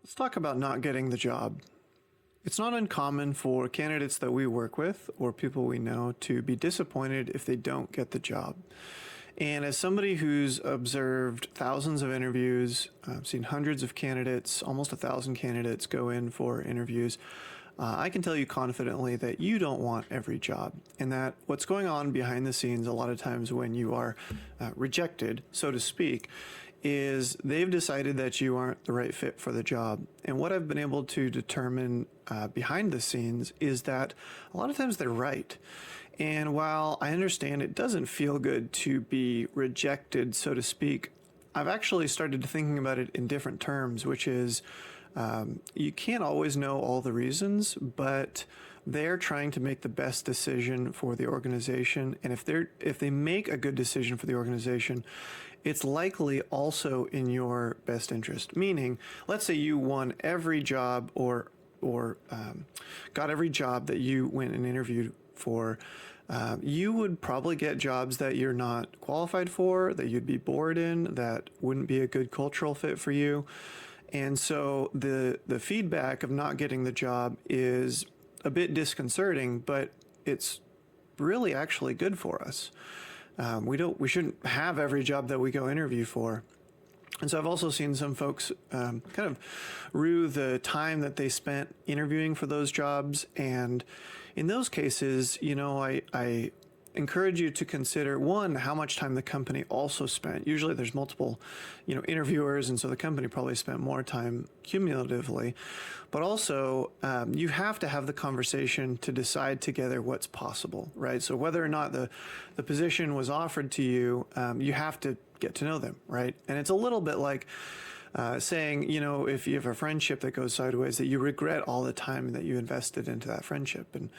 Let's talk about not getting the job. It's not uncommon for candidates that we work with or people we know to be disappointed if they don't get the job. And as somebody who's observed thousands of interviews, seen hundreds of candidates, almost 1,000 candidates go in for interviews, I can tell you confidently that you don't want every job, and that what's going on behind the scenes a lot of times when you are rejected, so to speak, is they've decided that you aren't the right fit for the job. And what I've been able to determine behind the scenes is that a lot of times they're right. And while I understand it doesn't feel good to be rejected, so to speak, I've actually started thinking about it in different terms, which is you can't always know all the reasons, but they're trying to make the best decision for the organization. And if they make a good decision for the organization, it's likely also in your best interest. Meaning, let's say you won every job or got every job that you went and interviewed for. You would probably get jobs that you're not qualified for, that you'd be bored in, that wouldn't be a good cultural fit for you. And so the feedback of not getting the job is a bit disconcerting, but it's really actually good for us. We shouldn't have every job that we go interview for. And so I've also seen some folks kind of rue the time that they spent interviewing for those jobs. And in those cases, I encourage you to consider, one, how much time the company also spent. Usually there's multiple, interviewers, and so the company probably spent more time cumulatively. But also, you have to have the conversation to decide together what's possible, right? So whether or not the position was offered to you, you have to get to know them, right? And it's a little bit like saying, if you have a friendship that goes sideways, that you regret all the time that you invested into that friendship. And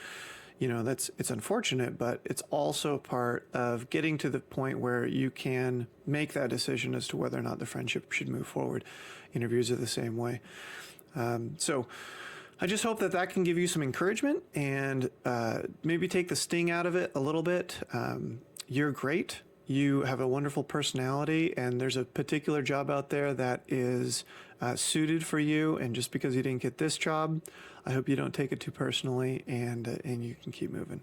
it's unfortunate, but it's also part of getting to the point where you can make that decision as to whether or not the friendship should move forward. Interviews are the same way. So I just hope that can give you some encouragement and maybe take the sting out of it a little bit. You're great. You have a wonderful personality, and there's a particular job out there that is suited for you. And just because you didn't get this job, I hope you don't take it too personally, and you can keep moving.